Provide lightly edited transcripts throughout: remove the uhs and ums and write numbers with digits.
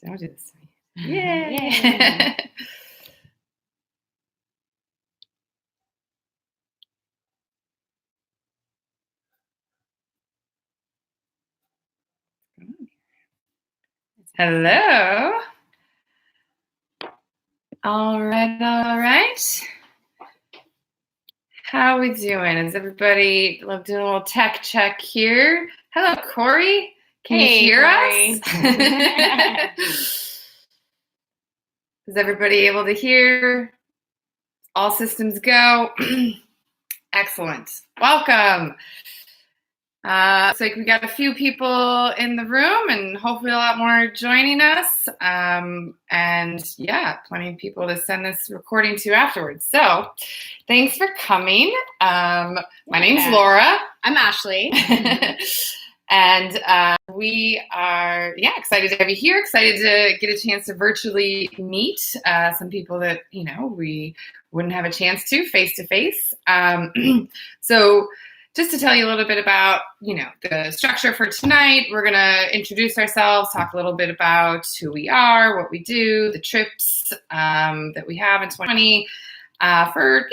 Don't do this to me. Yay! Yay. Hello. All right. How are we doing? Is everybody doing a little tech check here? Hello, Corey. Can you hear Corey. us? Is everybody able to hear? All systems go. Excellent. Welcome. Looks like we got a few people in the room and hopefully a lot more joining us. And yeah, plenty of people to send this recording to afterwards. So thanks for coming. My name's Laura. I'm Ashley. And we are, excited to have you here. Excited to get a chance to virtually meet some people that, we wouldn't have a chance to face-to-face. So just to tell you a little bit about, the structure for tonight, we're going to introduce ourselves, talk a little bit about who we are, what we do, the trips that we have in 2020 for,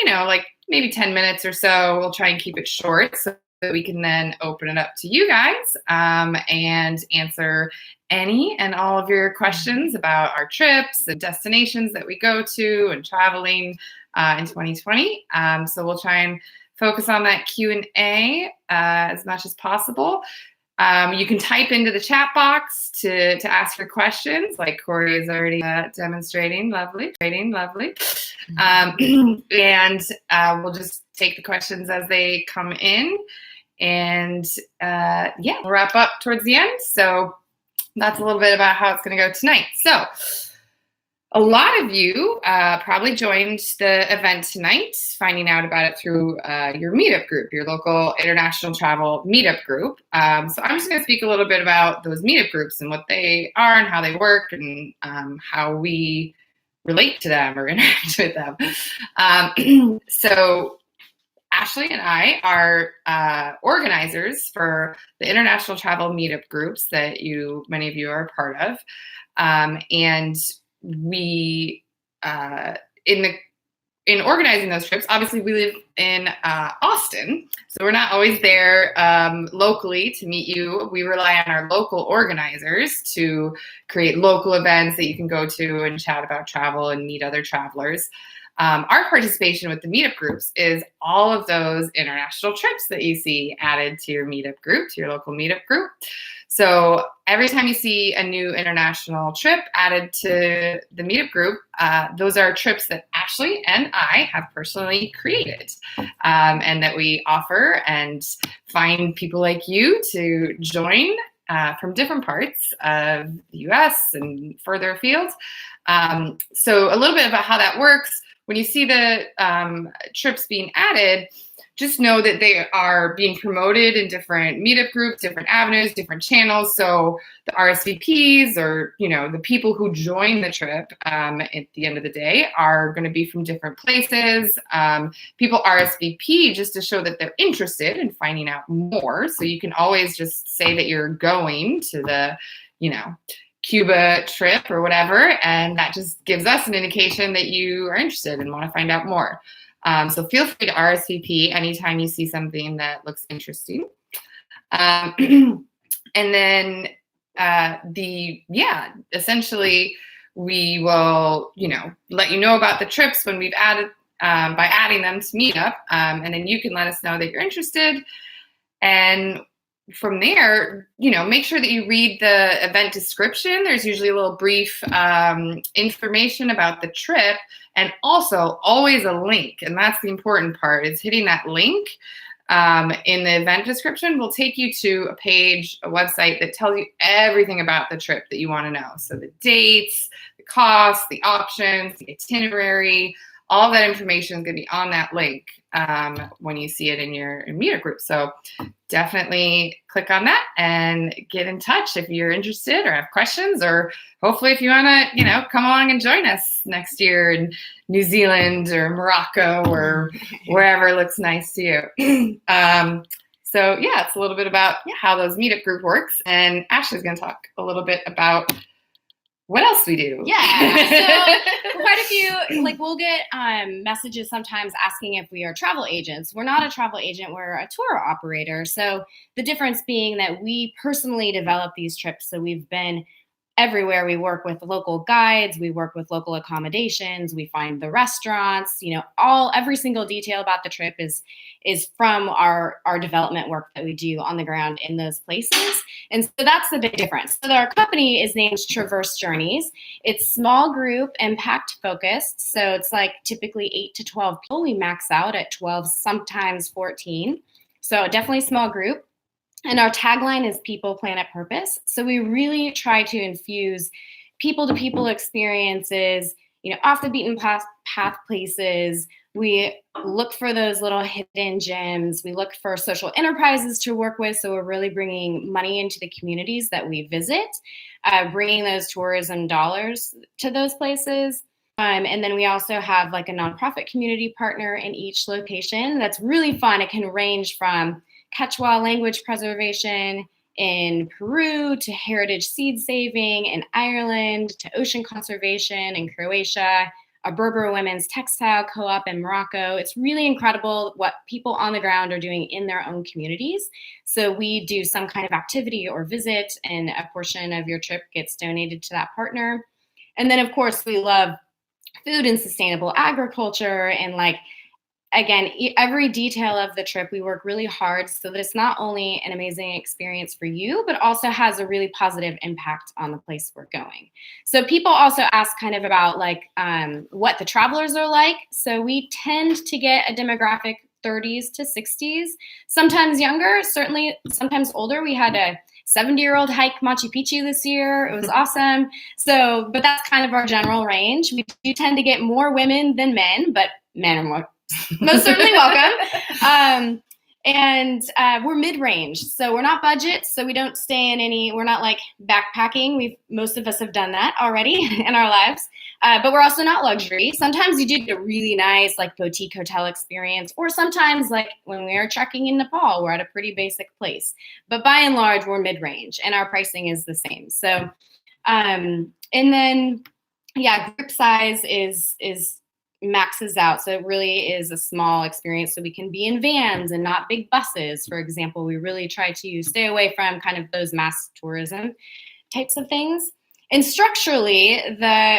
maybe 10 minutes or so. We'll try and keep it short so that we can then open it up to you guys and answer any and all of your questions about our trips, the destinations that we go to and traveling in 2020. So we'll try and focus on that Q&A as much as possible. You can type into the chat box to ask your questions, like Corey is already demonstrating. Lovely. And we'll just take the questions as they come in. And we'll wrap up towards the end. So that's a little bit about how it's going to go tonight. So a lot of you probably joined the event tonight, finding out about it through your Meetup group, your local international travel Meetup group. So I'm just going to speak a little bit about those Meetup groups and what they are and how they work and how we relate to them or interact with them. So Ashley and I are organizers for the international travel Meetup groups that many of you are a part of. And we, in organizing those trips, obviously we live in Austin, so we're not always there locally to meet you. We rely on our local organizers to create local events that you can go to and chat about travel and meet other travelers. Our participation with the Meetup groups is all of those international trips that you see added to your Meetup group, to your local Meetup group. So every time you see a new international trip added to the Meetup group, those are trips that Ashley and I have personally created and that we offer and find people like you to join from different parts of the U.S. and further afield. So a little bit about how that works. When you see the trips being added, just know that they are being promoted in different Meetup groups, different avenues, different channels. So the RSVPs or, the people who join the trip at the end of the day are going to be from different places. People RSVP just to show that they're interested in finding out more. So you can always just say that you're going to the, Cuba trip or whatever, and that just gives us an indication that you are interested and want to find out more. So feel free to RSVP anytime you see something that looks interesting. And then essentially we will, let you know about the trips when we've added, by adding them to Meetup, and then you can let us know that you're interested. And from there, make sure that you read the event description. There's usually a little brief information about the trip and also always a link. And that's the important part, is hitting that link in the event description will take you to a page, a website that tells you everything about the trip that you want to know. So the dates, the costs, the options, the itinerary, all that information is going to be on that link when you see it in your Meetup group. So definitely click on that and get in touch if you're interested or have questions, or hopefully if you want to, come along and join us next year in New Zealand or Morocco or wherever looks nice to you. So it's a little bit about how those Meetup group works. And Ashley's going to talk a little bit about what else we do? Yeah, so quite a few, like we'll get messages sometimes asking if we are travel agents. We're not a travel agent, we're a tour operator. So the difference being that we personally develop these trips. So we've been everywhere. We work with local guides, we work with local accommodations, we find the restaurants, every single detail about the trip is from our development work that we do on the ground in those places. And so that's the big difference. So our company is named Traverse Journeys. It's small group, impact focused. So it's like typically 8 to 12 people. We max out at 12, sometimes 14. So definitely small group. And our tagline is People, Planet, Purpose. So we really try to infuse people-to-people experiences, off the beaten path places. We look for those little hidden gems. We look for social enterprises to work with. So we're really bringing money into the communities that we visit, bringing those tourism dollars to those places. And then we also have like a nonprofit community partner in each location. That's really fun. It can range from Quechua language preservation in Peru to heritage seed saving in Ireland to ocean conservation in Croatia, a Berber women's textile co-op in Morocco. It's really incredible what people on the ground are doing in their own communities. So we do some kind of activity or visit, and a portion of your trip gets donated to that partner. And then, of course, we love food and sustainable agriculture, and again, every detail of the trip, we work really hard so that it's not only an amazing experience for you, but also has a really positive impact on the place we're going. So people also ask kind of about what the travelers are like. So we tend to get a demographic 30s to 60s, sometimes younger, certainly sometimes older. We had a 70-year-old hike Machu Picchu this year. It was awesome. So, but that's kind of our general range. We do tend to get more women than men, but men are most certainly welcome. And we're mid-range. So we're not budget. So we don't stay in we're not like backpacking. Most of us have done that already in our lives. But we're also not luxury. Sometimes you do get a really nice boutique hotel experience, or sometimes when we are trekking in Nepal, we're at a pretty basic place. But by and large, we're mid-range and our pricing is the same. So, and then, group size is maxes out. So it really is a small experience. So we can be in vans and not big buses, for example. We really try to stay away from kind of those mass tourism types of things. And structurally,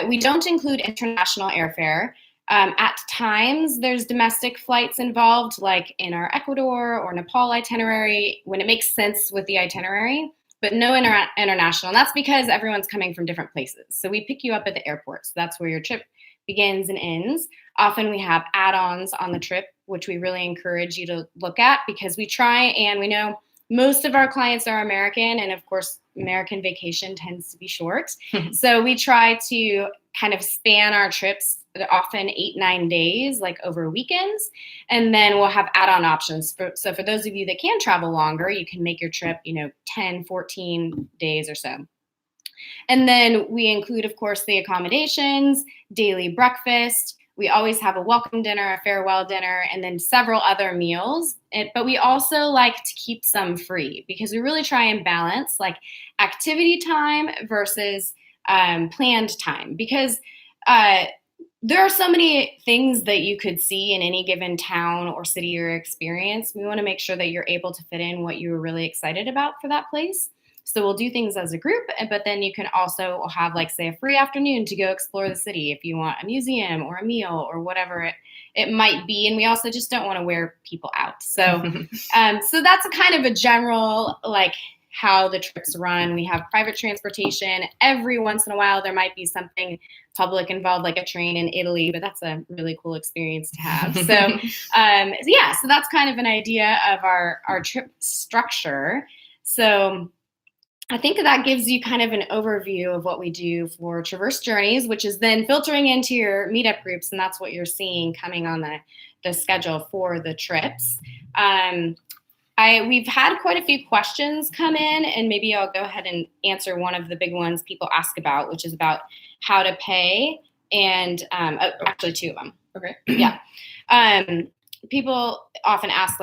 we don't include international airfare. At times, there's domestic flights involved, like in our Ecuador or Nepal itinerary, when it makes sense with the itinerary, but no international. And that's because everyone's coming from different places. So we pick you up at the airport. So that's where your trip begins and ends. Often we have add-ons on the trip, which we really encourage you to look at, because we try, and we know most of our clients are American, and of course, American vacation tends to be short. So we try to kind of span our trips, often 8-9 days, over weekends. And then we'll have add-on options. So for those of you that can travel longer, you can make your trip, 10, 14 days or so. And then we include, of course, the accommodations, daily breakfast. We always have a welcome dinner, a farewell dinner, and then several other meals. But we also like to keep some free, because we really try and balance activity time versus planned time. Because there are so many things that you could see in any given town or city or experience. We want to make sure that you're able to fit in what you were really excited about for that place. So we'll do things as a group, but then you can also have say a free afternoon to go explore the city if you want a museum or a meal or whatever it might be. And we also just don't want to wear people out. So, so that's a kind of a general, how the trips run. We have private transportation. Every once in a while, there might be something public involved, like a train in Italy, but that's a really cool experience to have. So, so that's kind of an idea of our trip structure. So I think that gives you kind of an overview of what we do for Traverse Journeys, which is then filtering into your meetup groups, and that's what you're seeing coming on the schedule for the trips. We've had quite a few questions come in, and maybe I'll go ahead and answer one of the big ones people ask about, which is about how to pay, and actually two of them. Okay. Yeah. People often ask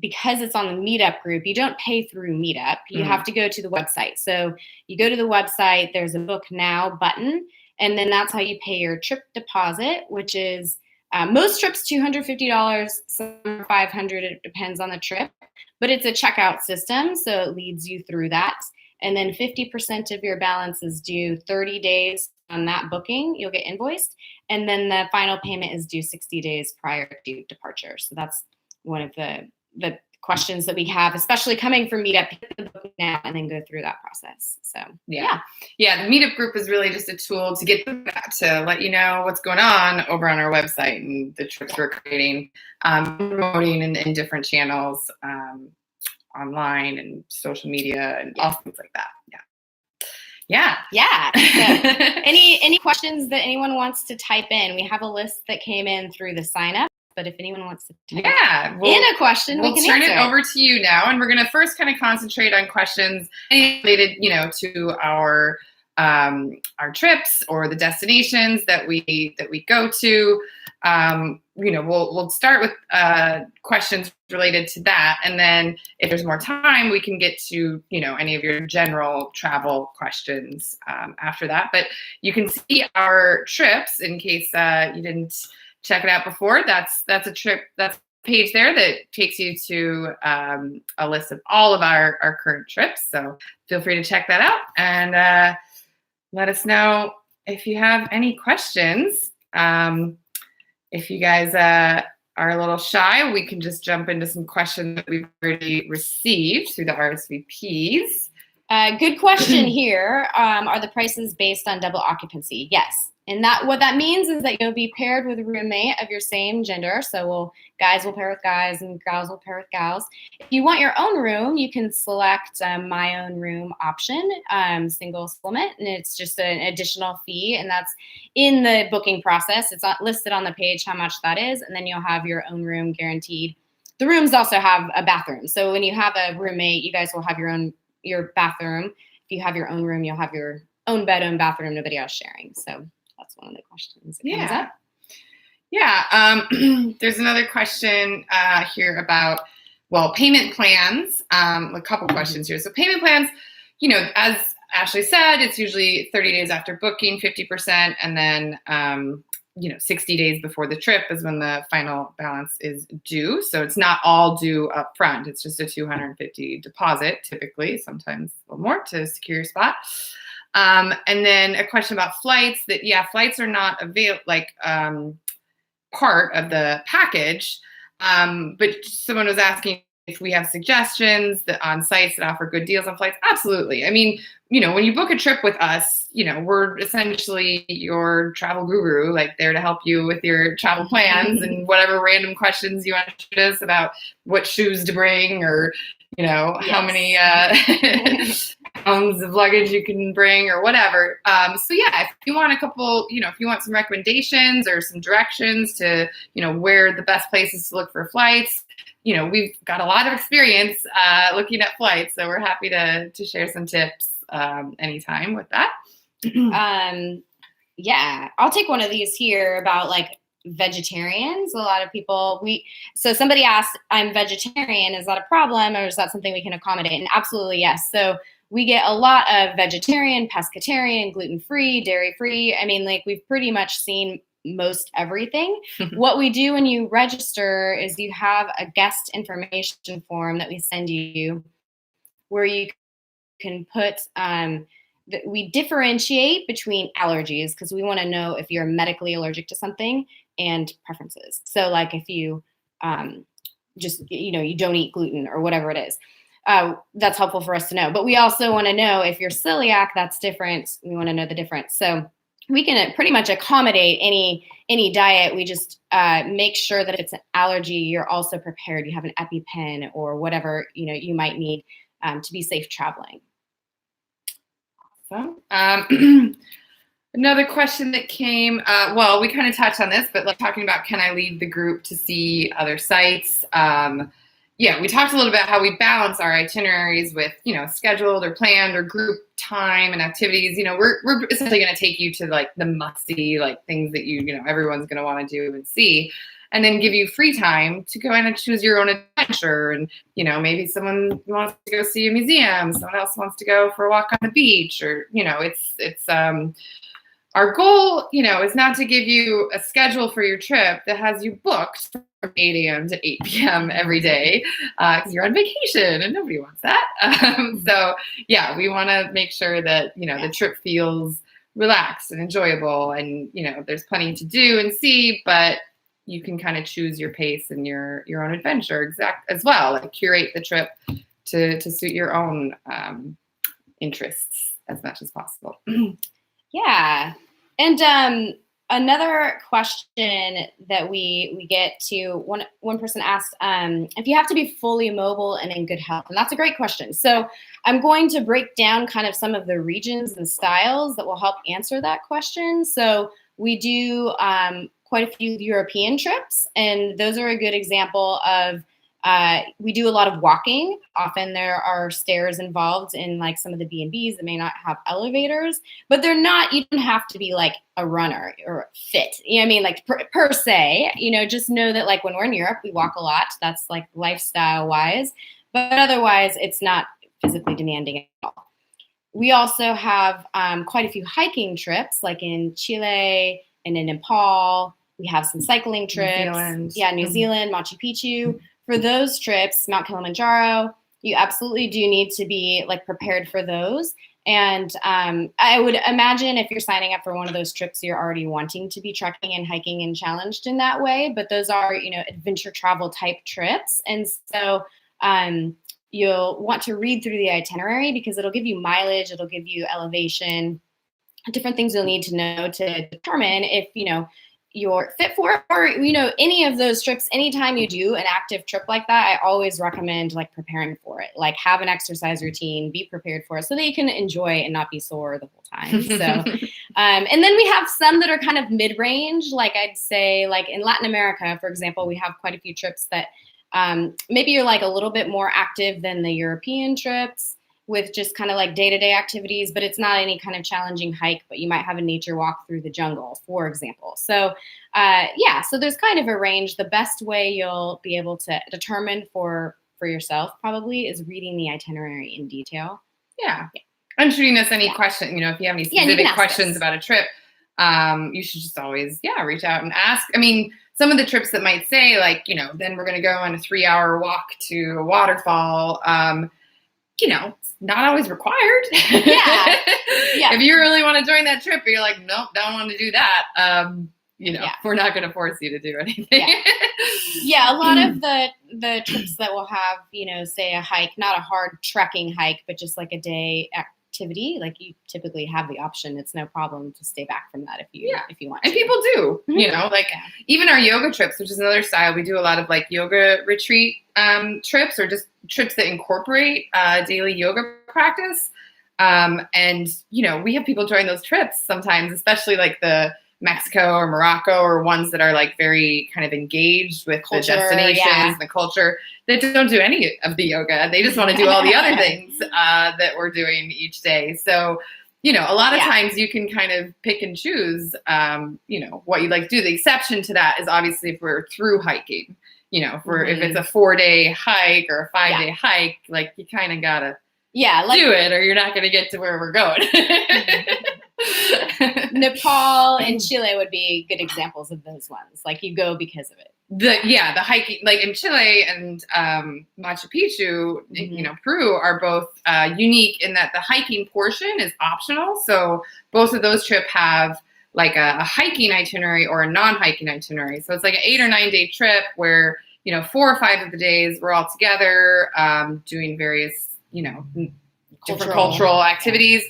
because it's on the Meetup group, you don't pay through Meetup. You have to go to the website. So you go to the website, there's a book now button, and then that's how you pay your trip deposit, which is most trips $250, some $500. It depends on the trip, but it's a checkout system, so it leads you through that. And then 50% of your balance is due 30 days on that booking. You'll get invoiced, and then the final payment is due 60 days prior to departure. So that's one of the questions that we have, especially coming from Meetup, hit the book now and then go through that process. So yeah. The Meetup group is really just a tool to get that, to let you know what's going on over on our website and the trips we're creating, promoting in different channels, online and social media and all things like that. So, any questions that anyone wants to type in? We have a list that came in through the sign up. But if anyone wants to type in a question, we can turn answer it over to you now, and we're going to first kind of concentrate on questions related, to our trips or the destinations that we go to. We'll start with questions related to that, and then if there's more time, we can get to any of your general travel questions after that. But you can see our trips in case you didn't check it out before. That's a trip. That's a page there that takes you to a list of all of our current trips. So feel free to check that out and let us know if you have any questions. If you guys are a little shy, we can just jump into some questions that we've already received through the RSVPs. Good question here. Are the prices based on double occupancy? Yes. And what that means is that you'll be paired with a roommate of your same gender. So guys will pair with guys and gals will pair with gals. If you want your own room, you can select my own room option, single limit, and it's just an additional fee. And that's in the booking process. It's not listed on the page how much that is. And then you'll have your own room guaranteed. The rooms also have a bathroom. So when you have a roommate, you guys will have your bathroom. If you have your own room, you'll have your own bed, own bathroom, nobody else sharing. So that's one of the questions that comes up. There's another question here about, payment plans. A couple questions here. So payment plans, as Ashley said, it's usually 30 days after booking, 50%, and then 60 days before the trip is when the final balance is due. So it's not all due up front. It's just a $250 deposit, typically, sometimes a little more to secure your spot. And then a question about flights. Flights are not part of the package. But someone was asking if we have suggestions on sites that offer good deals on flights. Absolutely. I mean, when you book a trip with us, we're essentially your travel guru, there to help you with your travel plans and whatever random questions you want to shoot us about what shoes to bring or, how many pounds of luggage you can bring or whatever. If you want a couple, if you want some recommendations or some directions to, where the best places to look for flights, we've got a lot of experience looking at flights, so we're happy to share some tips anytime with that. I'll take one of these here about vegetarians. A lot of people, so somebody asked, I'm vegetarian, is that a problem or is that something we can accommodate? And absolutely yes. So we get a lot of vegetarian, pescatarian, gluten-free, dairy-free. I mean, we've pretty much seen most everything. What we do when you register is you have a guest information form that we send you where you can put, we differentiate between allergies because we want to know if you're medically allergic to something and preferences. So if you you don't eat gluten or whatever it is, that's helpful for us to know. But we also want to know if you're celiac, that's different. We want to know the difference. So we can pretty much accommodate any diet. We just make sure that if it's an allergy, you're also prepared. You have an EpiPen or whatever you might need to be safe traveling. Awesome. Another question that came, we kind of touched on this, but talking about, can I leave the group to see other sites? We talked a little bit how we balance our itineraries with, scheduled or planned or group time and activities. We're essentially going to take you to the must-see, things that everyone's going to want to do and see. and then give you free time to go in and choose your own adventure. And, maybe someone wants to go see a museum, someone else wants to go for a walk on the beach, or, it's our goal, is not to give you a schedule for your trip that has you booked from 8 a.m. to 8 p.m. every day, because you're on vacation and nobody wants that. So yeah, we want to make sure that, the trip feels relaxed and enjoyable, and, there's plenty to do and see, but you can kind of choose your pace and your own adventure as well, like curate the trip to suit your own interests as much as possible. Yeah. And another question that we get to, one person asked, if you have to be fully mobile and in good health, and that's a great question. So I'm going to break down kind of some of the regions and styles that will help answer that question. So we do quite a few European trips, and those are a good example of we do a lot of walking. Often there are stairs involved in like some of the B&Bs that may not have elevators, but they're not, you don't have to be like a runner or fit, like per se, just know that like when we're in Europe, we walk a lot. That's like lifestyle wise, but otherwise it's not physically demanding at all. We also have quite a few hiking trips, like in Chile and in Nepal. We have some cycling trips. New Zealand, Machu Picchu. For those trips, Mount Kilimanjaro, you absolutely do need to be like prepared for those. And I would imagine if you're signing up for one of those trips, you're already wanting to be trekking and hiking and challenged in that way. But those are, adventure travel type trips. And so you'll want to read through the itinerary because it'll give you mileage, it'll give you elevation, different things you'll need to know to determine if, you're fit for it, or, any of those trips. Anytime you do an active trip like that, I always recommend like preparing for it, like have an exercise routine, be prepared for it so that you can enjoy and not be sore the whole time. So, and then we have some that are kind of mid-range, like I'd say like in Latin America, for example, we have quite a few trips that maybe you're like a little bit more active than the European trips, with just kind of like day-to-day activities, but it's not any kind of challenging hike, but you might have a nature walk through the jungle, for example. So so there's kind of a range. The best way you'll be able to determine for yourself probably is reading the itinerary in detail. Yeah. And shooting us any question, if you have any specific questions about a trip, you should just always, reach out and ask. I mean, some of the trips that might say like, then we're going to go on a 3-hour walk to a waterfall, it's not always required. Yeah. If you really want to join that trip, but you're like, nope, don't want to do that. We're not going to force you to do anything. A lot of the trips that will have, say a hike, not a hard trekking hike, but just like a day activity, like you typically have the option. It's no problem to stay back from that if you want to. And people do, even our yoga trips, which is another style. We do a lot of like yoga retreat trips, or just trips that incorporate daily yoga practice. And, we have people join those trips sometimes, especially like the Mexico or Morocco, or ones that are like very kind of engaged with the destinations and the culture, that don't do any of the yoga. They just want to do all the other things that we're doing each day. So, a lot of times you can kind of pick and choose, what you'd like to do. The exception to that is obviously if we're through hiking, if it's a 4-day hike or a 5-day hike, like you kind of gotta do it, or you're not going to get to where we're going. Nepal and Chile would be good examples of those ones. Like you go because of it. The hiking, like in Chile and Machu Picchu, Peru, are both unique in that the hiking portion is optional. So both of those trips have like a hiking itinerary or a non-hiking itinerary. So it's like an 8 or 9 day trip where 4 or 5 of the days we're all together doing various different cultural activities.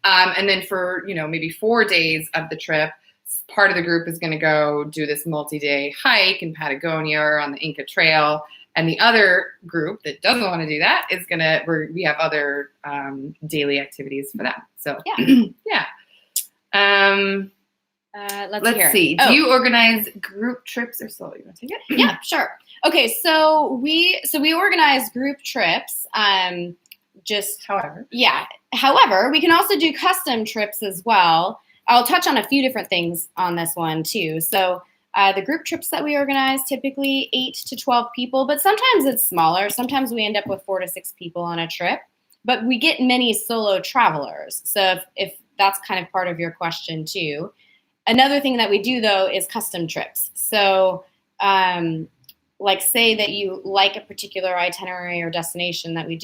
And then for, maybe 4 days of the trip, part of the group is going to go do this multi-day hike in Patagonia or on the Inca Trail. And the other group that doesn't want to do that is we have other daily activities for them. So, let's see. Do you organize group trips or solo? You want to take it? Yeah, sure. Okay, so we organize group trips. However, we can also do custom trips as well. I'll touch on a few different things on this one too. So The group trips that we organize, typically 8 to 12 people, but sometimes it's smaller. Sometimes we end up with 4 to 6 people on a trip, but we get many solo travelers. So if that's kind of part of your question too. Another thing that we do though is custom trips. So like say that you like a particular itinerary or destination that we've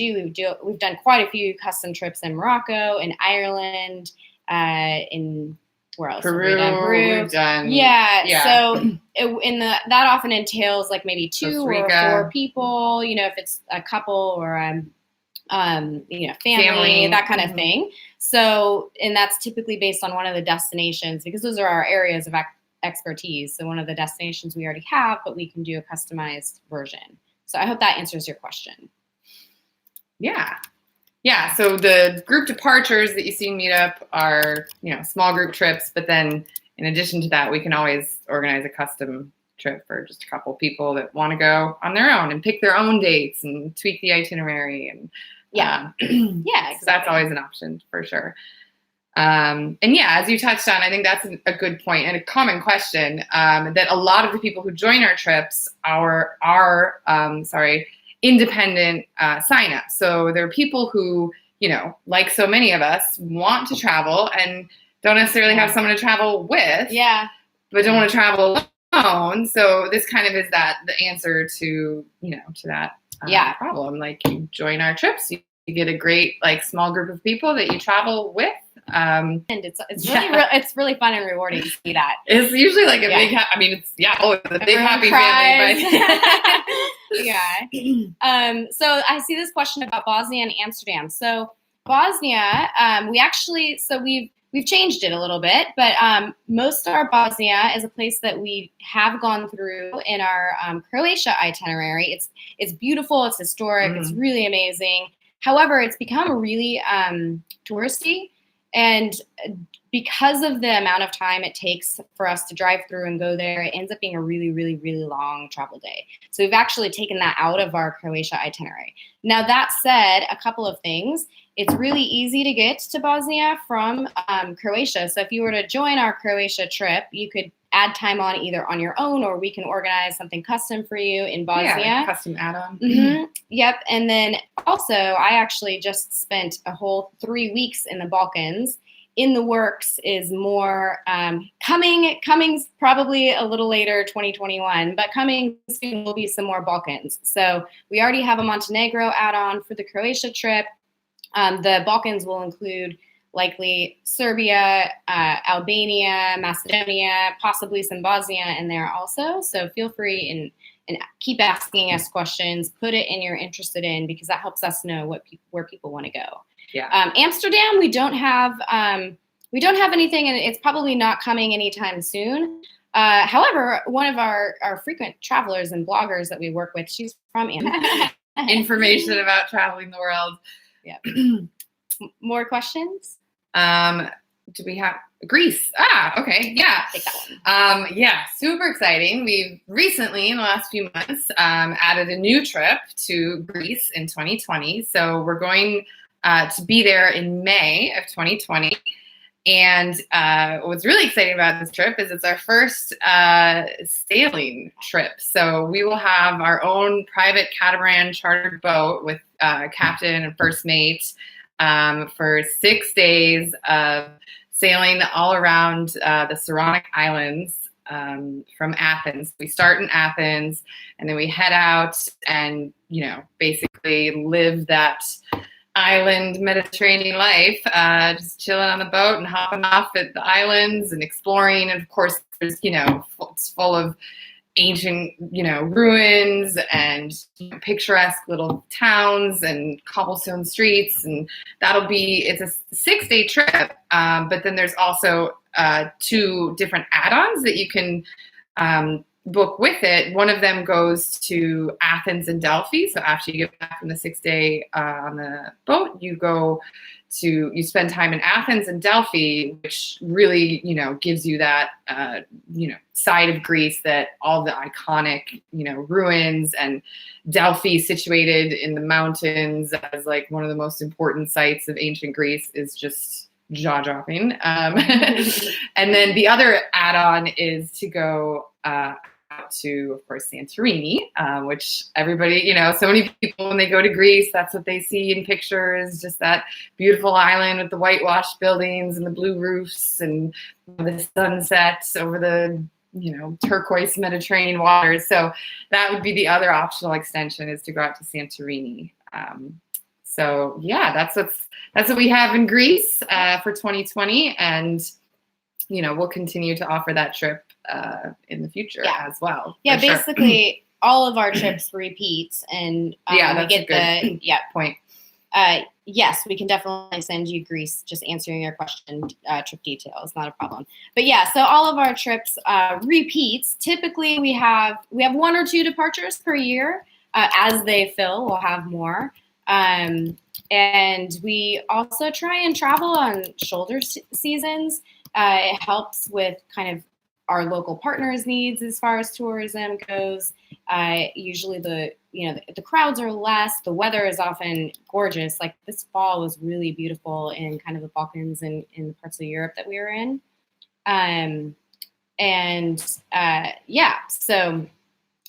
done quite a few custom trips in Morocco, in Ireland, in where else? Peru. We've done. Yeah. So that often entails like maybe 2 or 4 people, if it's a couple or family, that kind of thing. So, and that's typically based on one of the destinations, because those are our areas of expertise. So one of the destinations we already have, but we can do a customized version. So I hope that answers your question. Yeah. Yeah, so the group departures that you see in Meetup are, small group trips, but then in addition to that, we can always organize a custom trip for just a couple people that want to go on their own and pick their own dates and tweak the itinerary. And exactly. So that's always an option for sure. And as you touched on, I think that's a good point and a common question, that a lot of the people who join our trips are independent sign-up. So there are people who, like so many of us, want to travel and don't necessarily have someone to travel with, but don't want to travel alone. So this kind of is the answer to, to that problem. Like, you join our trips, you get a great small group of people that you travel with. And it's really fun and rewarding to see that. It's usually like a big, it's a big happy family. But so I see this question about Bosnia and Amsterdam. So Bosnia, we've changed it a little bit, but most of our Bosnia is a place that we have gone through in our Croatia itinerary. It's beautiful, it's historic, it's really amazing. However, it's become really touristy. And because of the amount of time it takes for us to drive through and go there, it ends up being a really, really, really long travel day. So we've actually taken that out of our Croatia itinerary. Now, that said, a couple of things. It's really easy to get to Bosnia from Croatia. So if you were to join our Croatia trip, you could add time on either on your own, or we can organize something custom for you in Bosnia. Yeah, custom add-on. Yep. And then also, I actually just spent a whole 3 weeks in the Balkans. In the works is more coming's probably a little later, 2021, but coming soon will be some more Balkans. So we already have a Montenegro add-on for the Croatia trip. The Balkans will include likely Serbia, Albania, Macedonia, possibly some Bosnia in there also. So feel free and keep asking us questions. Put it in you're interested in, because that helps us know where people want to go. Yeah. Amsterdam, we don't have anything, and it's probably not coming anytime soon. However, one of our frequent travelers and bloggers that we work with, she's from Amsterdam. Information about traveling the world. Yeah. More questions? Do we have Greece? Okay. Yeah. Take that one. Super exciting. We've recently, in the last few months, added a new trip to Greece in 2020. So we're going to be there in May of 2020. And what's really exciting about this trip is it's our first sailing trip. So we will have our own private catamaran chartered boat with captain and first mate for 6 days of sailing all around the Saronic Islands from Athens. We start in Athens, and then we head out and, basically live that island Mediterranean life, just chilling on the boat and hopping off at the islands and exploring. And of course, there's, it's full of ancient, ruins and picturesque little towns and cobblestone streets. And it's a 6-day trip. But then there's also 2 different add-ons that you can book with it. One of them goes to Athens and Delphi. So after you get back from the 6-day on the boat, you spend time in Athens and Delphi, which really, gives you that, side of Greece, that all the iconic, ruins, and Delphi, situated in the mountains as like one of the most important sites of ancient Greece, is just jaw-dropping. And then the other add-on is to go out to, of course, Santorini, which everybody, so many people when they go to Greece, that's what they see in pictures, just that beautiful island with the whitewashed buildings and the blue roofs and the sunset over the, turquoise Mediterranean waters. So that would be the other optional extension, is to go out to Santorini. So yeah, that's what we have in Greece for 2020, and we'll continue to offer that trip in the future as well. Yeah, basically all of our trips repeat, and that's we get a good point. Yes, we can definitely send you Greece, just answering your question, trip details, not a problem. But yeah, so all of our trips repeats. Typically, we have 1 or 2 departures per year. As they fill, we'll have more. And we also try and travel on shoulder seasons. It helps with kind of our local partners' needs as far as tourism goes. Usually the crowds are less. The weather is often gorgeous. Like this fall was really beautiful in kind of the Balkans and in the parts of Europe that we were in. So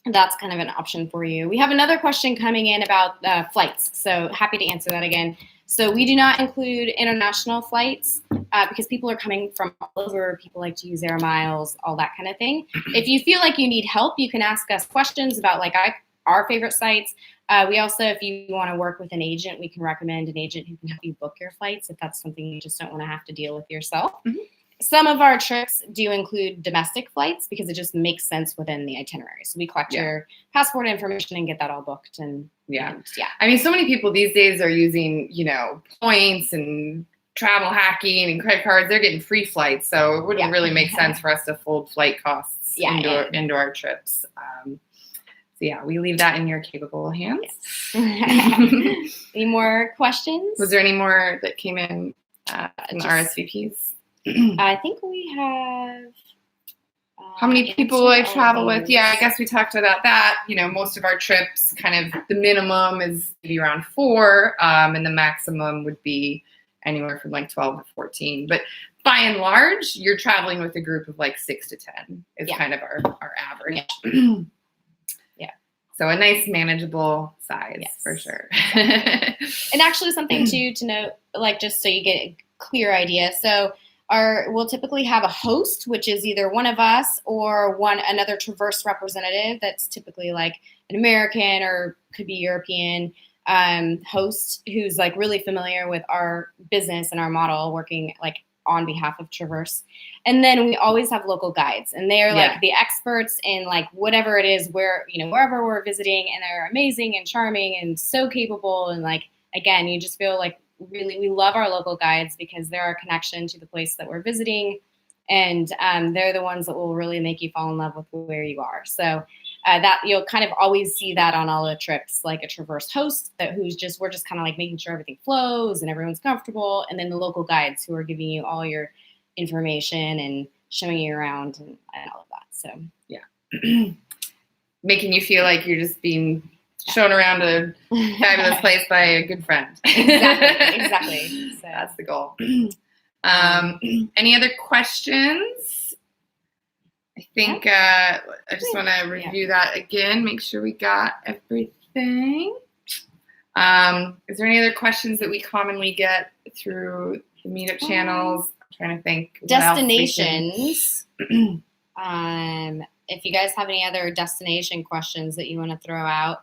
that's kind of an option for you. We have another question coming in about flights. So happy to answer that again. So we do not include international flights because people are coming from all over. People like to use air miles, all that kind of thing. If you feel like you need help, you can ask us questions about our favorite sites. We also, if you want to work with an agent, we can recommend an agent who can help you book your flights if that's something you just don't want to have to deal with yourself. Mm-hmm. Some of our trips do include domestic flights because it just makes sense within the itinerary. So we collect your passport information and get that all booked. And I mean, so many people these days are using, points and travel hacking and credit cards. They're getting free flights. So it wouldn't really make sense for us to fold flight costs into our trips. We leave that in your capable hands. Yes. Any more questions? Was there any more that came in RSVPs? I think we have. How many people I travel with? Yeah, I guess we talked about that. Most of our trips, kind of the minimum is maybe around 4, and the maximum would be anywhere from 12 to 14. But by and large, you're traveling with a group of 6 to 10 is kind of our average. Yeah. So a nice manageable size for sure. And actually something too to note, just so you get a clear idea. So we'll typically have a host, which is either one of us or another Traverse representative that's typically an American or could be European host who's really familiar with our business and our model, working on behalf of Traverse. And then we always have local guides, and they're the experts in whatever it is wherever we're visiting, and they're amazing and charming and so capable. And again, you just feel really, we love our local guides because they're our connection to the place that we're visiting, and they're the ones that will really make you fall in love with where you are. So that you'll kind of always see that on all the trips, a Traverse host we're just kind of making sure everything flows and everyone's comfortable, and then the local guides who are giving you all your information and showing you around and all of that. So making you feel like you're just being shown around a fabulous place by a good friend. Exactly. So that's the goal. Any other questions? I think I just want to review that again, make sure we got everything. Is there any other questions that we commonly get through the Meetup channels? I'm trying to think. Destinations. If you guys have any other destination questions that you want to throw out.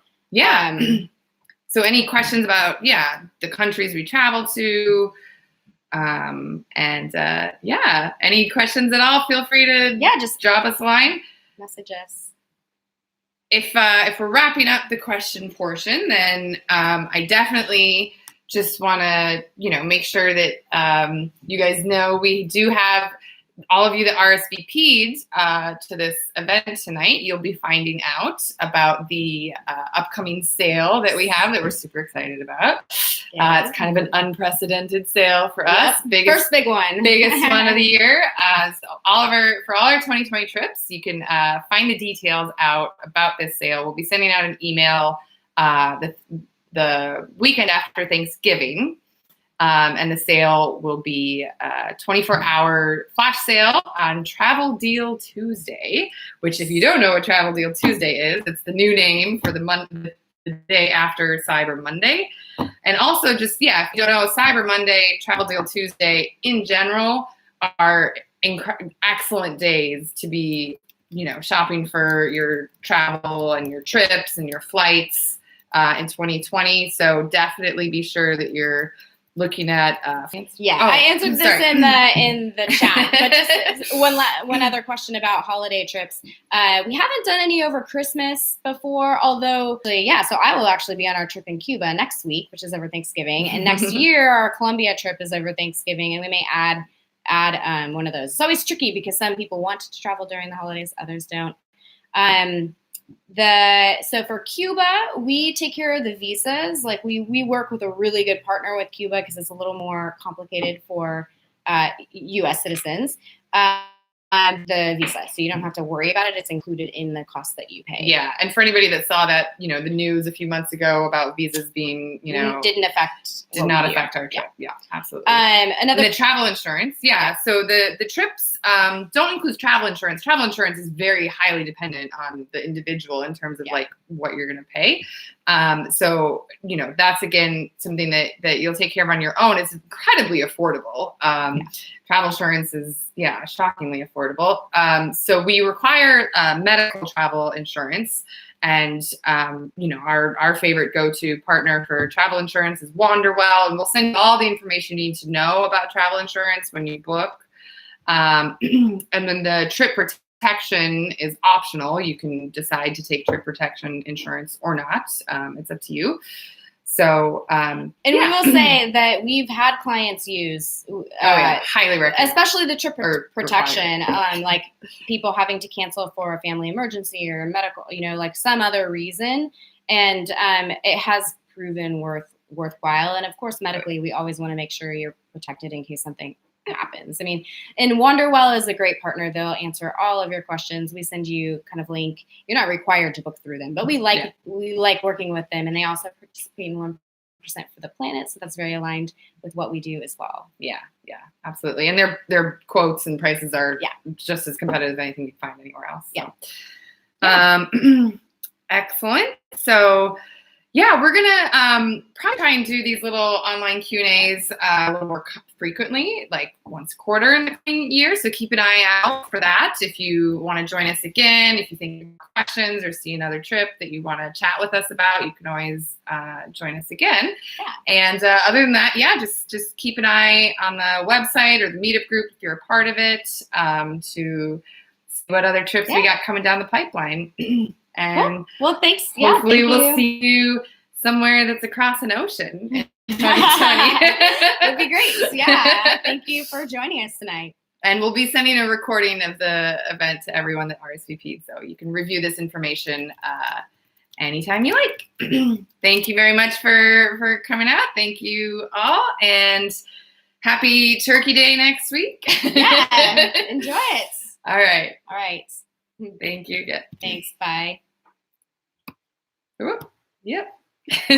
So any questions about, the countries we travel to, any questions at all, feel free to just drop us a line. Message us. If we're wrapping up the question portion, then I definitely just want to, make sure that you guys know we do have all of you that RSVP'd to this event tonight. You'll be finding out about the upcoming sale that we have that we're super excited about. It's kind of an unprecedented sale for us. First big one. Biggest one of the year. So for all our 2020 trips, you can find the details out about this sale. We'll be sending out an email the weekend after Thanksgiving. And the sale will be a 24-hour flash sale on Travel Deal Tuesday, which if you don't know what Travel Deal Tuesday is, it's the new name for the day after Cyber Monday. And also just, if you don't know, Cyber Monday, Travel Deal Tuesday in general are excellent days to be, shopping for your travel and your trips and your flights in 2020. So definitely be sure that you're looking at. I answered this in the chat, but just one other question about holiday trips. We haven't done any over Christmas before, although so I will actually be on our trip in Cuba next week, which is over Thanksgiving, and next year our Colombia trip is over Thanksgiving, and we may add one of those. It's always tricky because some people want to travel during the holidays, others don't. So for Cuba, we take care of the visas. Like we work with a really good partner with Cuba because it's a little more complicated for U.S. citizens. The visa, so you don't have to worry about it. It's included in the cost that you pay. Yeah, and for anybody that saw that, the news a few months ago about visas being, did not affect our trip. Yeah, absolutely. And the travel insurance. Yeah. So the trips don't include travel insurance. Travel insurance is very highly dependent on the individual in terms of like what you're going to pay. So that's again something that you'll take care of on your own. It's incredibly affordable. Travel insurance is shockingly affordable. So we require medical travel insurance, and our favorite go-to partner for travel insurance is Wanderwell, and we'll send you all the information you need to know about travel insurance when you book. And then the trip protection is optional. You can decide to take trip protection insurance or not. It's up to you. So, we will say that we've had clients use, highly recommend, especially the trip protection, like people having to cancel for a family emergency or medical, like some other reason. And it has proven worthwhile. And of course, medically, we always want to make sure you're protected in case something happens. I mean, and Wanderwell is a great partner. They'll answer all of your questions. We send you kind of link. You're not required to book through them, but we like working with them, and they also participate in 1% for the planet, so that's very aligned with what we do as well. Yeah, absolutely. And their quotes and prices are just as competitive as anything you can find anywhere else. So. Yeah. Excellent. So. Yeah, we're gonna probably try and do these little online Q&As a little more frequently, like once a quarter in the coming year. So keep an eye out for that. If you want to join us again, if you think of questions or see another trip that you want to chat with us about, you can always join us again. Yeah. And other than that, just keep an eye on the website or the Meetup group if you're a part of it to see what other trips we got coming down the pipeline. And well, thanks. Hopefully we'll see you somewhere that's across an ocean in 2020. That'd be great. Yeah. Thank you for joining us tonight. And we'll be sending a recording of the event to everyone that RSVP'd, so you can review this information anytime you like. Thank you very much for coming out. Thank you all, and happy Turkey Day next week. Yeah. Enjoy it. All right. Thank you again. Thanks. Bye. Yep.